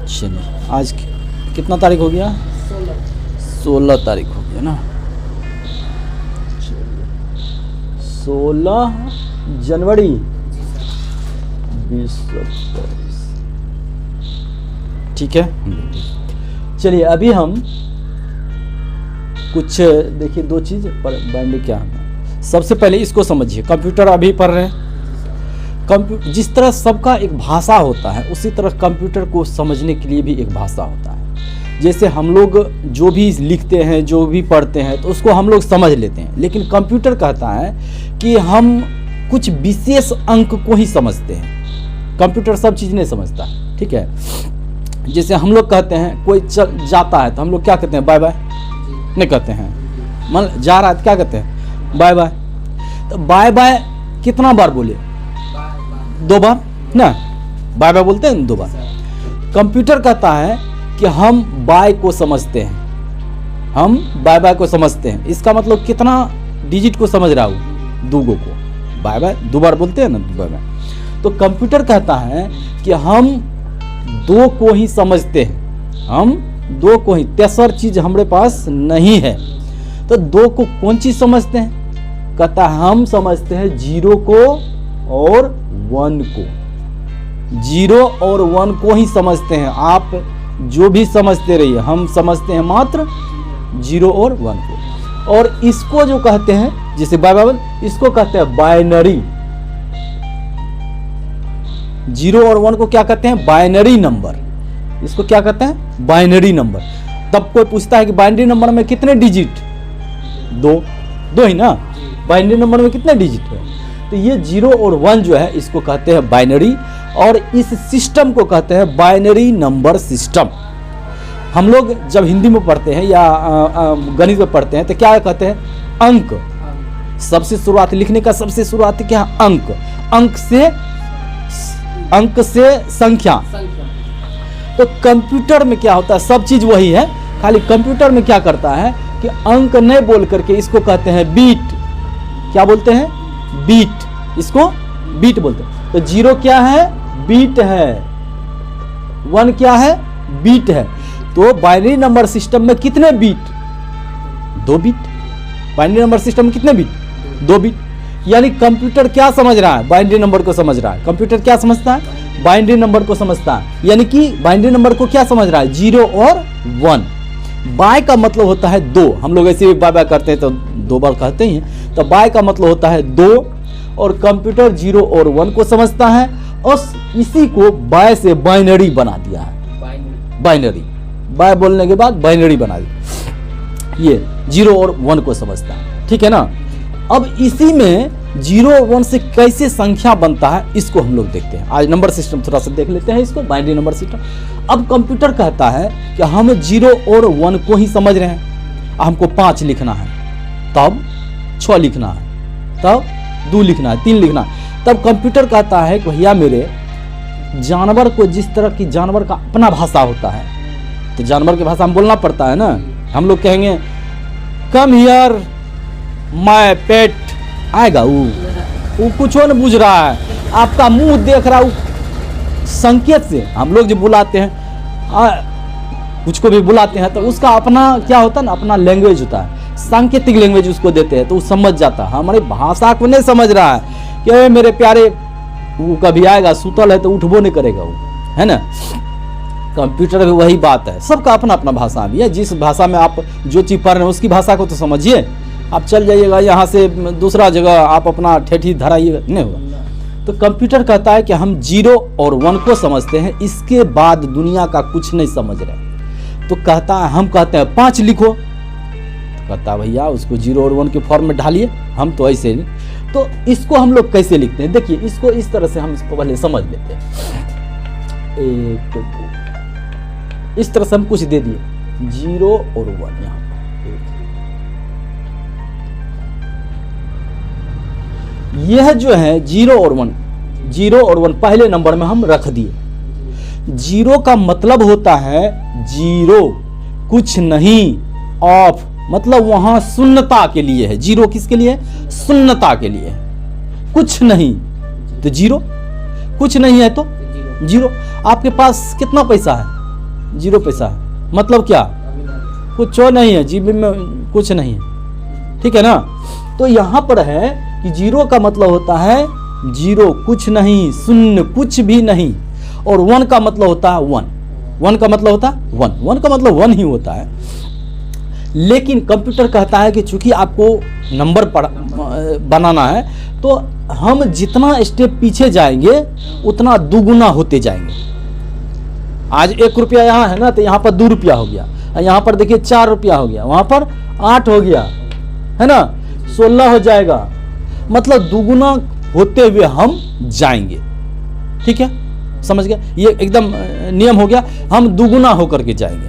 चलिए आज कितना तारीख हो गया? 16 तारीख हो गया ना। 16 जनवरी 2023। ठीक है, चलिए अभी हम कुछ देखिए 2 चीज़ पर बाइंडिंग क्या है। सबसे पहले इसको समझिए, कंप्यूटर अभी पढ़ रहे हैं। जिस तरह सबका एक भाषा होता है उसी तरह कंप्यूटर को समझने के लिए भी एक भाषा होता है। जैसे हम लोग जो भी लिखते हैं, जो भी पढ़ते हैं, तो उसको हम लोग समझ लेते हैं, लेकिन कंप्यूटर कहता है कि हम कुछ विशेष अंक को ही समझते हैं। कंप्यूटर सब चीज़ नहीं समझता, ठीक है। जैसे हम लोग कहते हैं कोई जाता है तो हम लोग क्या कहते हैं? बाय बाय नहीं कहते हैं। मान जा रहा है तो क्या कहते हैं? Bye bye. तो बाय बाय कितना बार बोले? 2 बार ना, बाय बाय बोलते हैं 2 बार। कंप्यूटर कहता है कि हम बाय को समझते हैं, हम बाय बाय को समझते हैं। इसका मतलब कितना डिजिट को समझ रहा हूँ? 2 को। बाय बाय 2 बार बोलते हैं ना, बाय बाय। तो कंप्यूटर कहता है कि हम 2 को ही समझते हैं, हम 2 को ही, तेसर चीज हमारे पास नहीं है। तो 2 को कौन चीज समझते हैं? कहता है हम समझते हैं 0 को और 1 को। 0 और 1 को ही समझते हैं। आप जो भी समझते रहिए, हम समझते हैं मात्र 0 और 1 को। और इसको जो कहते हैं, जैसे बाइबल, इसको कहते हैं बाइनरी। 0 और 1 को क्या कहते हैं? Binary number. इसको क्या कहते हैं? Binary number. तब कोई पूछता है कि बाइनरी नंबर में कितने डिजिट? 2 ही ना। बाइनरी नंबर में कितने डिजिट है? तो ये 0 और 1 जो है इसको कहते हैं बाइनरी, और इस सिस्टम को कहते हैं बाइनरी नंबर सिस्टम। हम लोग जब हिंदी में पढ़ते हैं या गणित में पढ़ते हैं तो क्या कहते हैं? अंक। सबसे शुरुआत लिखने का सबसे शुरुआत क्या? अंक। अंक से संख्या। तो कंप्यूटर में क्या होता है? सब चीज वही है, खाली कंप्यूटर में क्या करता है कि अंक नहीं बोल करके इसको कहते हैं बीट। क्या बोलते हैं? बीट। इसको बीट बोलते हैं। तो 0 क्या है? बीट है। 1 क्या है? बीट है। तो बाइनरी नंबर सिस्टम में कितने bit? 2 bit. Binary number system में कितने बीट? 2 बीट। यानी कंप्यूटर क्या समझ रहा है? बाइनरी नंबर को समझ रहा है। कंप्यूटर क्या समझता है? बाइनरी नंबर को समझता है। यानी कि बाइनरी नंबर को क्या समझ रहा है? 0 और 1। बाय का मतलब होता है 2। हम लोग ऐसे बाय बाय करते हैं तो 2 बार कहते ही हैं। तो बाय का मतलब होता है 2, और कंप्यूटर 0 और 1 को समझता है और इसी को बाय से बाइनरी बना दिया है। बाइनरी, बाय बोलने के बाद बाइनरी बना दिया। ये 0 और 1 को समझता है, ठीक है ना। अब इसी में 0 और 1 से कैसे संख्या बनता है इसको हम लोग देखते हैं। आज नंबर सिस्टम थोड़ा सा देख लेते हैं इसको, बाइनरी नंबर सिस्टम। अब कंप्यूटर कहता है कि हम 0 और 1 को ही समझ रहे हैं। हमको 5 लिखना है, तब 6 लिखना है, तब 2 लिखना है, 3 लिखना है। तब कंप्यूटर कहता है कि भैया मेरे जानवर को, जिस तरह की जानवर का अपना भाषा होता है, तो जानवर की भाषा में बोलना पड़ता है ना। हम लोग कहेंगे कम हियर माय पेट, आएगा वो कुछ न बुझ रहा है, आपका मुंह देख रहा है। संकेत से हम लोग जो बुलाते हैं, कुछ को भी बुलाते हैं तो उसका अपना क्या होता है ना, अपना लैंग्वेज होता है, सांकेतिक लैंग्वेज उसको देते हैं तो वो समझ जाता है। हमारी भाषा को नहीं समझ रहा है कि मेरे प्यारे, वो कभी आएगा, सुतल है तो उठबो नहीं करेगा वो, है ना। कंप्यूटर भी वही बात है, सबका अपना अपना भाषा भी है। जिस भाषा में आप जो चीज़ पढ़ रहे हैं उसकी भाषा को तो समझिए। आप चल जाइएगा यहाँ से दूसरा जगह, आप अपना ठेठी धराइएगा, नहीं होगा। तो कंप्यूटर कहता है कि हम 0 और 1 को समझते हैं, इसके बाद दुनिया का कुछ नहीं समझ रहे। तो कहता है, हम कहते हैं 5 लिखो, तो कहता है भैया उसको 0 और 1 के फॉर्म में ढालिए, हम तो ऐसे नहीं। तो इसको हम लोग कैसे लिखते हैं? देखिए इसको इस तरह से हम इसको पहले समझ लेते हैं। इस तरह से हम कुछ दे दिए 0 और 1 यहाँ पर। यह जो है 0 और 1, 0 और 1 पहले नंबर में हम रख दिए। 0 का मतलब होता है 0, कुछ नहीं, ऑफ, मतलब वहां शून्यता के लिए है। 0 किसके लिए? शून्यता के लिए है। कुछ नहीं तो 0, कुछ नहीं है तो 0। आपके पास कितना पैसा है? 0 पैसा है, मतलब क्या, कुछ नहीं है, जीबी में कुछ नहीं है, ठीक है ना। तो यहाँ पर है कि 0 का मतलब होता है 0, कुछ नहीं, शून्य, कुछ भी नहीं। और 1 का मतलब होता है 1, 1 का मतलब होता है 1, 1 का मतलब 1 ही होता है। लेकिन कंप्यूटर कहता है कि चूंकि आपको नंबर बनाना है, तो हम जितना स्टेप पीछे जाएंगे उतना दुगुना होते जाएंगे। आज 1 रुपया यहाँ है ना, तो यहाँ पर 2 रुपया हो गया, यहाँ पर देखिए 4 रुपया हो गया, वहाँ पर 8 हो गया, है ना, 16 हो जाएगा, मतलब दुगुना होते हुए हम जाएंगे, ठीक है, समझ गया, ये एकदम नियम हो गया, हम दुगुना होकर के जाएंगे,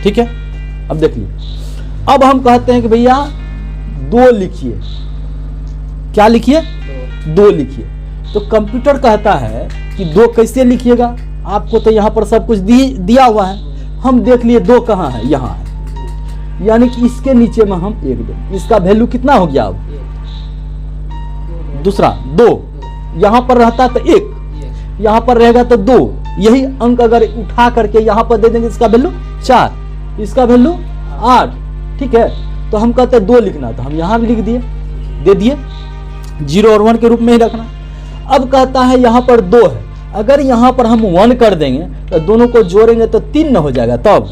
ठीक है। अब देखिए, अब हम कहते हैं कि भैया 2 लिखिए, क्या लिखिए, 2 लिखिए। तो कंप्यूटर कहता है कि 2 कैसे लिखिएगा, आपको तो यहाँ पर सब कुछ दिया हुआ है, हम देख लिए 2 कहाँ है, यहाँ है, यानी कि इसके नीचे में हम 1 दें, इसका वैल्यू कितना हो गया, अब दूसरा 2, यहाँ पर रहता तो 1, यहाँ पर रहेगा तो 2, यही अंक अगर उठा करके यहाँ पर दे देंगे, इसका वैल्यू 4, इसका वैल्यू 8, ठीक है। तो हम कहते हैं 2 लिखना, तो हम यहाँ भी लिख दिए, दे दिए, 0 और 1 के रूप में ही रखना। अब कहता है यहाँ पर 2 है, अगर यहाँ पर हम 1 कर देंगे तो दोनों को जोड़ेंगे तो 3 न हो जाएगा, तब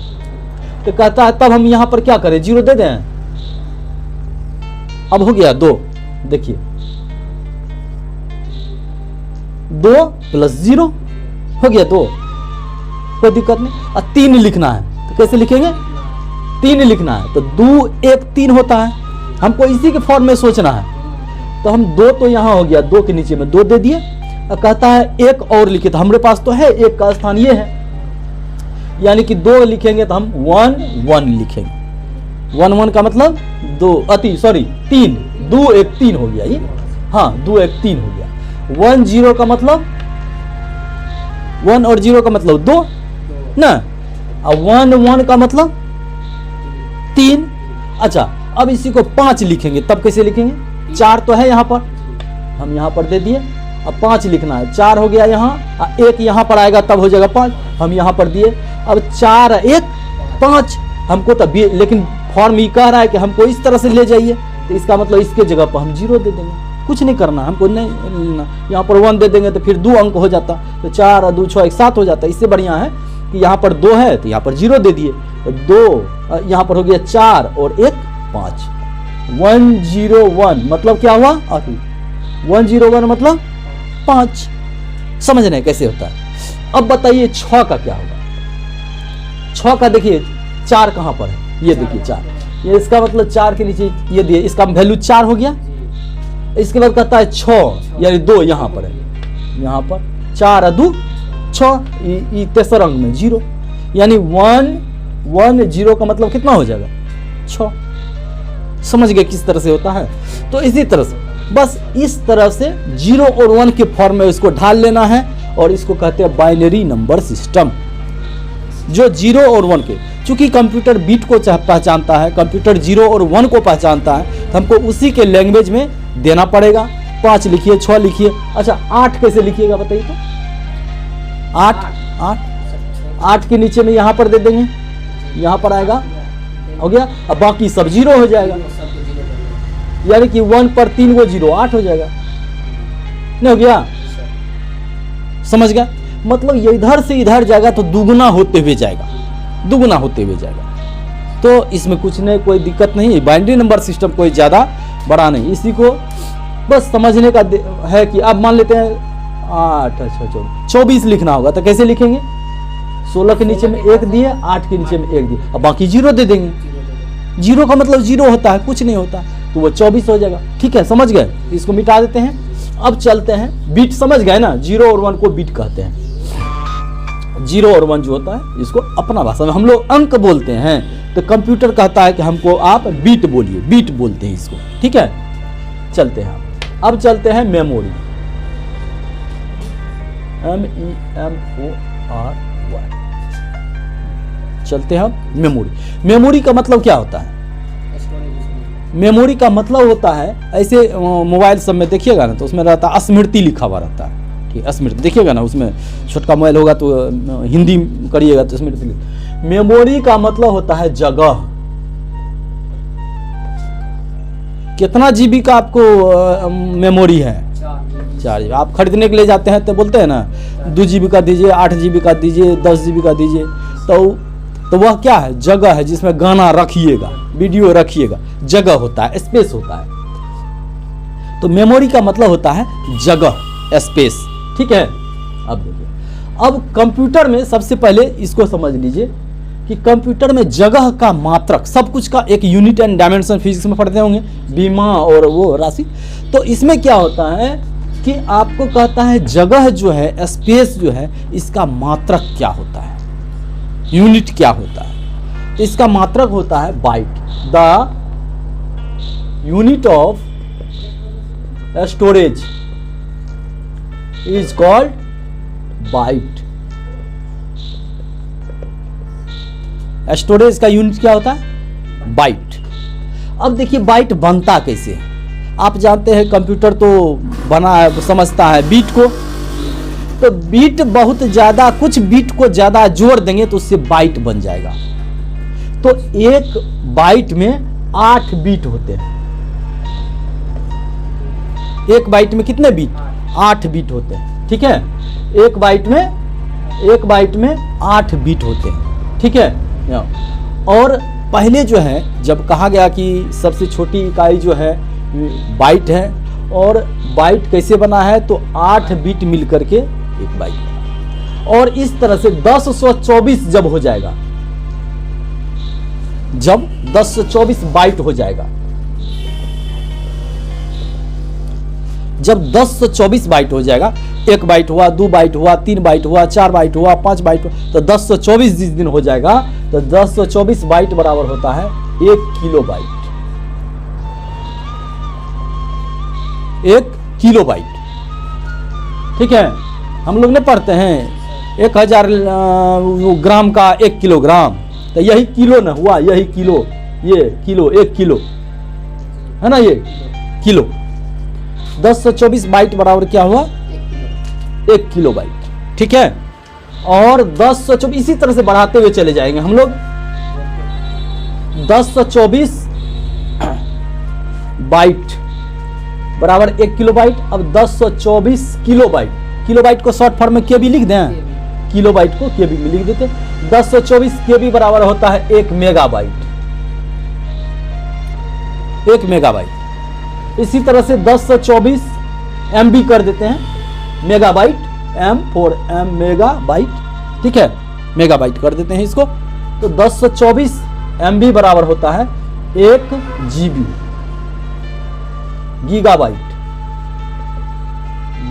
तो कहता है तब हम यहाँ पर क्या करें, 0 दे दें। अब हो गया 2, देखिए 2 + 0 हो गया 2, कोई दिक्कत नहीं। और 3 लिखना है, तो कैसे लिखेंगे, 3 लिखना है, तो 2 1 3 होता है, हमको इसी के फॉर्म में सोचना है। तो हम 2 तो यहाँ हो गया, 2 के नीचे में 2 दे दिए, और कहता है 1 और लिखे, तो हमारे पास तो है 1 का स्थान ये है, यानी कि 2 लिखेंगे तो हम 1 1 लिखेंगे, 1 1 का मतलब 2 3, 2 1 3 हो गया ये, हाँ 2 1 3 हो गया। 1 0 का मतलब 1 और 0 का मतलब 2 ना, और 1 1 का मतलब 3। अच्छा, अब इसी को 5 लिखेंगे, तब कैसे लिखेंगे, 4 तो है यहाँ पर, हम यहाँ पर दे दिए, अब 5 लिखना है, 4 हो गया यहाँ, 1 यहाँ पर आएगा तब हो जाएगा 5, हम यहाँ पर दिए। अब 4 1 5, हमको तब भी, लेकिन फॉर्म ये कह रहा है कि हमको इस तरह से ले जाइए, तो इसका मतलब इसके जगह पर हम 0 दे देंगे, कुछ नहीं करना हमको, नहीं लेना। यहाँ पर 1 दे देंगे तो फिर 2 अंक हो जाता, तो 4 और 2 6 7 हो जाता। इससे बढ़िया है कि यहाँ पर 2 है तो यहाँ पर 0 दे दिए, तो 2 यहाँ पर हो गया 4 और 1 5, 1 0 1 मतलब क्या हुआ, 1 0 1 मतलब 5। समझ रहे हैं कैसे होता है। अब बताइए 6 का क्या होगा, 6 का देखिए 4 कहाँ पर है, ये देखिए 4, ये इसका मतलब 4 के नीचे ये दिए, इसका वैल्यू 4 हो गया। इसके बाद कहता है 6 यानी 2 यहाँ पर है, यहाँ पर 4 और 2 6, तेसर अंक में 0, यानी 1 1 0 का मतलब कितना हो जाएगा, 6। समझ गए किस तरह से होता है। तो इसी तरह से, बस इस तरह से 0 और 1 के फॉर्म में इसको ढाल लेना है, और इसको कहते हैं बाइनरी नंबर सिस्टम। जो 0 और 1 के, चूंकि कंप्यूटर बीट को पहचानता है, कंप्यूटर 0 और 1 को पहचानता है, तो हमको उसी के लैंग्वेज में देना पड़ेगा। 5 लिखिए, 6 लिखिए। अच्छा 8 कैसे लिखिएगा बताइए तो, 8 के नीचे में यहाँ पर दे देंगे, यहाँ पर आएगा, हो गया। अब बाकी सब 0 हो जाएगा, यानी कि 1 पर 3 गो 0, 8 हो जाएगा, नहीं हो गया, समझ गया। मतलब ये इधर से इधर जाएगा तो दुगुना होते हुए जाएगा, दुगुना होते हुए जाएगा। तो इसमें कुछ नहीं, कोई दिक्कत नहीं। बाइनरी नंबर सिस्टम कोई ज़्यादा बड़ा नहीं, इसी को बस समझने का है कि अब मान लेते हैं 8 अच्छा 24 लिखना होगा, तो कैसे लिखेंगे, 16 के नीचे में 1 दिए, 8 के नीचे में 1 दिए, अब बाकी 0 दे देंगे। 0 का मतलब 0 होता है, कुछ नहीं होता, तो वो 24 हो जाएगा। ठीक है, समझ गए, इसको मिटा देते हैं। अब चलते हैं, बीट समझ गए ना, 0 और 1 को बीट कहते हैं। 0 और 1 जो होता है, इसको अपना भाषा में हम लोग अंक बोलते हैं, तो कंप्यूटर कहता है कि हमको आप बीट बोलिए, बीट बोलते हैं इसको। ठीक है, चलते हैं। अब चलते हैं मेमोरी, MEMORY, चलते हैं मेमोरी। मेमोरी का मतलब क्या होता है, मेमोरी का मतलब होता है, ऐसे मोबाइल सब में देखिएगा ना, तो उसमें रहता है स्मृति लिखा हुआ रहता है। रखिए, स्मृति देखिएगा ना, उसमें छोटका मोबाइल होगा तो हिंदी करिएगा तो स्मृति। मेमोरी का मतलब होता है जगह। कितना जीबी का आपको मेमोरी है? 4 जीबी। आप खरीदने के लिए जाते हैं तो बोलते हैं ना 2 जीबी का दीजिए, 8 जीबी का दीजिए, 10 जीबी का दीजिए। तो वह क्या है? जगह है, जिसमें गाना रखिएगा, वीडियो रखिएगा, जगह होता है, स्पेस होता है। तो मेमोरी का मतलब होता है जगह, स्पेस। ठीक है। अब देखिए, अब कंप्यूटर में सबसे पहले इसको समझ लीजिए कि कंप्यूटर में जगह का मात्रक, सब कुछ का एक यूनिट एंड डायमेंशन फिजिक्स में पढ़ते होंगे, बीमा और वो राशि। तो इसमें क्या होता है कि आपको कहता है जगह जो है, स्पेस जो है, इसका मात्रक क्या होता है, यूनिट क्या होता है। तो इसका मात्रक होता है byte. The unit of storage is called byte. Storage का यूनिट क्या होता है? बाइट। अब देखिए बाइट बनता कैसे है। आप जानते हैं कंप्यूटर तो बना है, समझता है बीट को। तो बीट बहुत ज्यादा, कुछ बीट को ज्यादा जोड़ देंगे तो उससे बाइट बन जाएगा। तो एक बाइट में 8 बीट होते हैं। एक बाइट में कितने बीट? 8 बीट होते हैं। ठीक है। एक बाइट में 8 बीट होते हैं। ठीक है। और पहले जो है, जब कहा गया कि सबसे छोटी इकाई जो है बाइट है, और बाइट कैसे बना है, तो 8 बीट मिलकर के एक बाइट बना। और इस तरह से 1024 जब हो जाएगा, जब 1024 बाइट हो जाएगा, जब 1024 बाइट हो जाएगा, 1 बाइट हुआ, 2 बाइट हुआ, 3 बाइट हुआ, 4 बाइट हुआ, 5 बाइट हुआ, तो 1024 जिस दिन हो जाएगा तो 1024 बाइट बराबर होता है 1 किलो बाइट। 1 kilo byte. ठीक है। हम लोग ने पढ़ते हैं 1000 ग्राम का 1 किलोग्राम, तो यही किलो ना हुआ, यही किलो, ये किलो, 1 किलो है ना, ये किलो। 1024 बाइट बराबर क्या हुआ? 1 किलो बाइट। ठीक है। और 1024 इसी तरह से बढ़ाते हुए चले जाएंगे हम लोग। 1024 बाइट बराबर 1 किलो बाइट। अब 1024 किलो बाइट, किलो बाइट को शॉर्ट फॉर्म में केबी लिख दें, किलो बाइट को केबी में लिख देते। 1024 केबी बराबर होता है 1 मेगाबाइट। 1 मेगाबाइट। इसी तरह से 1024 MB कर देते हैं, megabyte, M for M megabyte. ठीक है। मेगाबाइट कर देते हैं इसको। तो 1024 MB बराबर होता है 1 GB, गीगाबाइट,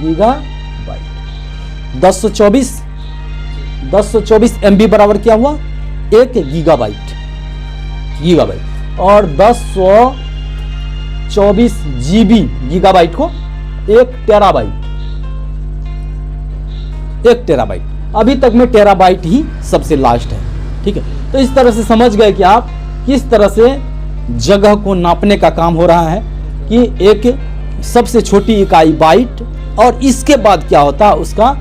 गीगाबाइट। 1024 MB बराबर क्या हुआ? 1 गीगाबाइट, गीगाबाइट। और 1024 GB गीगाबाइट को 1 टेराबाइट, 1 टेराबाइट। अभी तक में टेराबाइट ही सबसे लास्ट है। ठीक है। तो इस तरह से समझ गए कि आप किस तरह से जगह को नापने का काम हो रहा है, कि एक सबसे छोटी इकाई बाइट, और इसके बाद क्या होता है उसका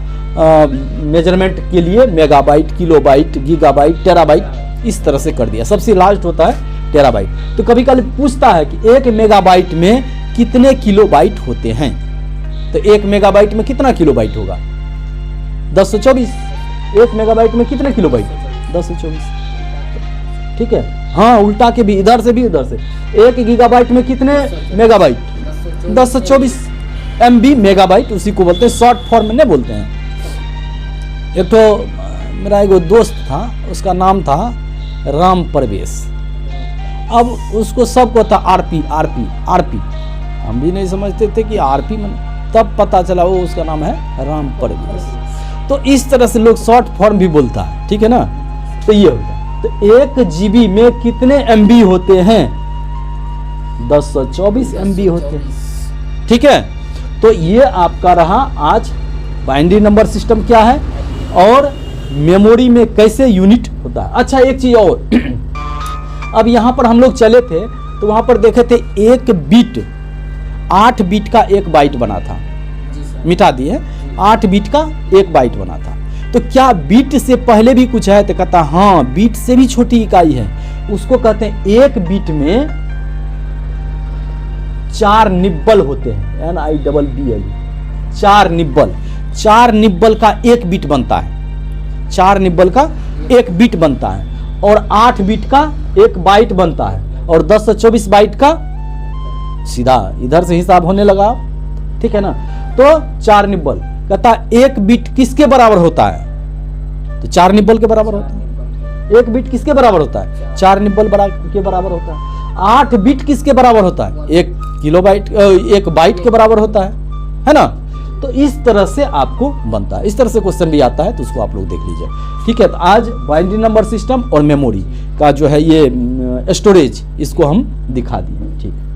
मेजरमेंट के लिए मेगाबाइट, किलोबाइट, गीगाबाइट, टेराबाइट, इस तरह से कर दिया। सबसे लास्ट होता है टेराबाइट। तो कभी कभी पूछता है कि 1 मेगाबाइट में कितने किलोबाइट होते हैं, तो 1 मेगाबाइट में कितना किलोबाइट होगा? 1024। 1 मेगाबाइट में कितने किलोबाइट? 1024। ठीक है। हाँ, उल्टा के भी, इधर से भी इधर से। 1 गीगाबाइट में कितने मेगाबाइट? 1024 MB मेगाबाइट, उसी को बोलते हैं, शॉर्ट फॉर्म में नहीं बोलते हैं। एक तो मेरा एक दोस्त था, उसका नाम था राम प्रवेश। अब उसको सबको था आरपी। हम भी नहीं समझते थे कि आरपी में, तब पता चला वो उसका नाम है राम प्रवेश। तो इस तरह से लोग शॉर्ट फॉर्म भी बोलता है। ठीक है ना। तो ये होगा। तो 1 GB में कितने MB होते हैं? 1024 MB होते हैं। ठीक है। तो ये आपका रहा आज बाइनरी नंबर सिस्टम क्या है और मेमोरी में कैसे यूनिट होता है। अच्छा, एक चीज और अब यहां पर हम लोग चले थे तो वहां पर देखे थे 1 बीट 8 बीट का 1 बाइट बना था। मिटा दिए, 8 बिट का 1 बाइट बना था। तो क्या बीट से पहले भी कुछ है? तो कहता हाँ, बीट से भी छोटी इकाई है, उसको कहते हैं 1 बीट में 4 निब्बल होते हैं, NIBBL, 4 निब्बल। 4 निब्बल का 1 बिट बनता है, 4 निब्बल का 1 बिट बनता है, और 8 बिट का 1 बाइट बनता है, और 10 से 24 बाइट का सीधा इधर से हिसाब होने लगा, ठीक है ना। तो 4 निब्बल कहता 1 बिट किसके बराबर होता है? तो 4 निब्बल के बराबर होता है। 1 बिट किसके बराबर होता है? 4 निब्बल के बराबर होता है। 8 बिट किसके बराबर होता है? 1 किलोबाइट 1 बाइट के बराबर होता है ना। तो इस तरह से आपको बनता है, इस तरह से क्वेश्चन भी आता है, तो उसको आप लोग देख लीजिए, ठीक है। तो आज बाइनरी नंबर सिस्टम और मेमोरी का जो है ये स्टोरेज, इसको हम दिखा दिए, ठीक है।